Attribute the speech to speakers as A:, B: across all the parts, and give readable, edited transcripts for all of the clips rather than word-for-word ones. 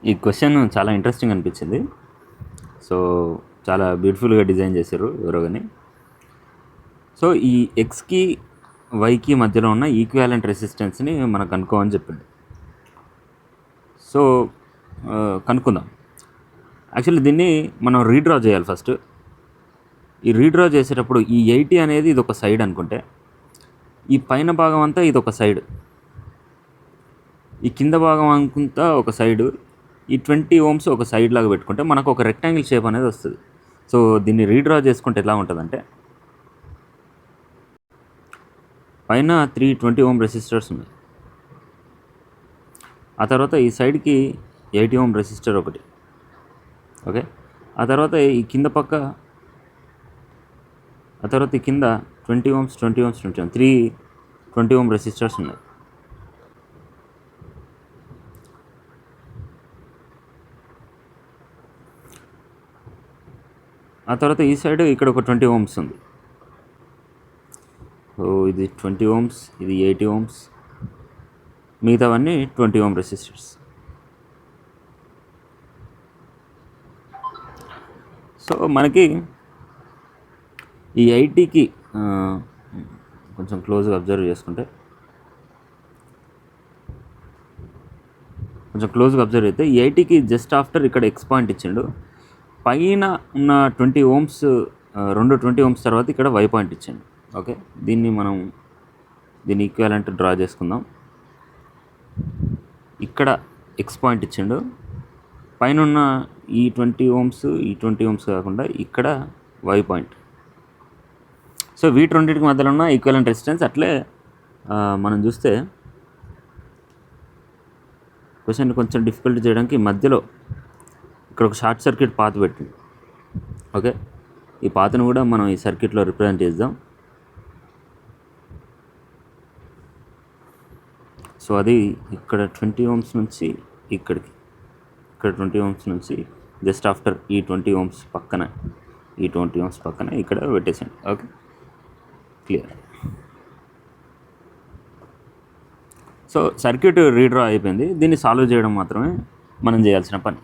A: ఈ క్వశ్చన్ చాలా ఇంట్రెస్టింగ్ అనిపించింది. సో చాలా బ్యూటిఫుల్గా డిజైన్ చేశారు ఎవరో కానీ. సో ఈ ఎక్స్కి వైకి మధ్యలో ఉన్న ఈక్వాలెంట్ రెసిస్టెన్స్ని మనకు కనుక్కోమని చెప్పింది. సో కనుక్కుందాం. యాక్చువల్లీ దీన్ని మనం రీడ్రా చేయాలి ఫస్ట్. ఈ రీడ్రా చేసేటప్పుడు ఈ 80 అనేది ఇది ఒక సైడ్ అనుకుంటే, ఈ పైన భాగం అంతా ఇది ఒక సైడ్, ఈ కింద భాగం అనుకుంటా ఒక సైడు, ఈ 20 ohms ఒక సైడ్ లాగా పెట్టుకుంటే మనకు ఒక రెక్టాంగిల్ షేప్ అనేది వస్తుంది. సో దీన్ని రీడ్రా చేసుకుంటే ఎలా ఉంటుందంటే, పైన 320 ohm రెసిస్టర్స్ ఉన్నాయి. ఆ తర్వాత ఈ సైడ్కి 80 ohm రెసిస్టర్ ఒకటి. ఓకే, ఆ తర్వాత ఈ కింద పక్క, ఆ తర్వాత ఈ కింద 20 ohms 20 ohms 20 ohms 320 ohm resistors ఉన్నాయి. ఆ తర్వాత ఈ సైడ్ ఇక్కడ ఒక 20 ohms ఉంది. సో ఇది 20 ohms, ఇది 80 ohms, మిగతావన్నీ 20 ohm రెసిస్టర్స్. సో మనకి ఈ 80కి కొంచెం క్లోజ్గా అబ్జర్వ్ చేసుకుంటే, అయితే ఈ 80కి జస్ట్ ఆఫ్టర్ ఇక్కడ ఎక్స్ పాయింట్ ఇచ్చిండు. పైన ఉన్న 20 ohms, రెండు 20 ohms తర్వాత ఇక్కడ వై పాయింట్ ఇచ్చిండు. ఓకే, దీన్ని ఈక్వాలెంట్ డ్రా చేసుకుందాం. ఇక్కడ ఎక్స్ పాయింట్ ఇచ్చిండు, పైన ఉన్న ఈ 20 ohms, ఈ 20 ohms కాకుండా ఇక్కడ వై పాయింట్. సో వీటి రెండింటికి మధ్యలో ఉన్న ఈక్వాలెంట్ రెసిస్టెన్స్. అట్లే మనం చూస్తే క్వశ్చన్ కొంచెం డిఫికల్ట్ చేయడానికి మధ్యలో ఇక్కడ ఒక షార్ట్ సర్క్యూట్ పాత్ పెట్టింది. ఓకే, ఈ పాత్ను కూడా మనం ఈ సర్క్యూట్లో రిప్రజెంట్ చేద్దాం. సో అది ఇక్కడ 20 ohms నుంచి ఇక్కడికి, ఇక్కడ 20 ohms నుంచి జస్ట్ ఆఫ్టర్ ఈ 20 ohms పక్కన, ఈ 20 ohms పక్కన ఇక్కడ పెట్టేసాను. Okay, clear. So circuit redraw అయిపోయింది. దీన్ని సాల్వ్ చేయడం మాత్రమే మనం చేయాల్సిన పని.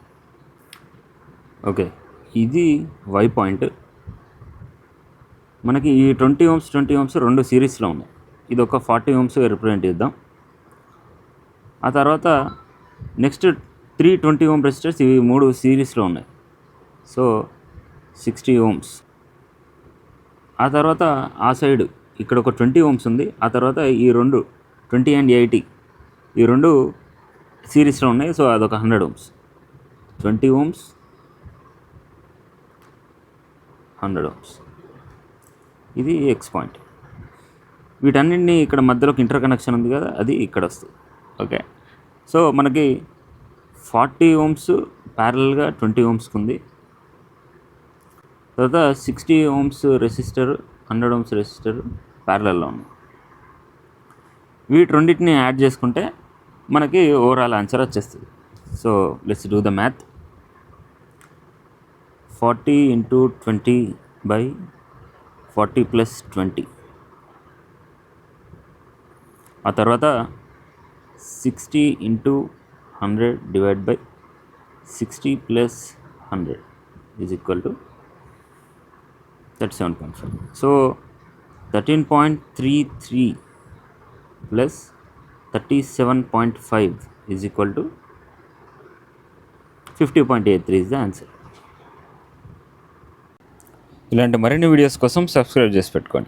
A: ఓకే, ఇది వై పాయింట్. మనకి ఈ 20 ohms రెండు సిరీస్లో ఉన్నాయి. ఇది ఒక 40 ohms రిప్రజెంట్ చేద్దాం. ఆ తర్వాత నెక్స్ట్ 320 ohm రెసిస్టర్స్, ఇవి మూడు సిరీస్లో ఉన్నాయి. So 60 ohms. ఆ తర్వాత ఆ సైడ్ ఇక్కడ ఒక 20 ohms ఉంది. ఆ తర్వాత ఈ రెండు 20 and 80 ఈ రెండు సిరీస్లో ఉన్నాయి. సో అదొక 100 ohms. 20 ohms 100 ohms. ఇది ఎక్స్ పాయింట్. వీటన్నింటినీ ఇక్కడ మధ్యలోకి ఇంటర్ కనెక్షన్ ఉంది కదా, అది ఇక్కడ వస్తుంది. ఓకే, సో మనకి 40 ohms ప్యారలల్గా 20 ohmsకి ఉంది. తర్వాత 60 ohms రెసిస్టర్, 100 ohms రెసిస్టర్ ప్యారలల్లో ఉంది. వీటి రెండింటిని యాడ్ చేసుకుంటే మనకి ఓవరాల్ ఆన్సర్ వచ్చేస్తుంది. So let's do the math. 40 into 20 by 40 plus 20. ఆ తర్వాత 60 into 100 divided by 60 plus 100 is equal to 37.5. So 13.33 plus 37.5 is equal to 50.83 is the answer. ఇలాంటి మరిన్ని వీడియోస్ కోసం సబ్స్క్రైబ్ చేసి పెట్టుకోండి.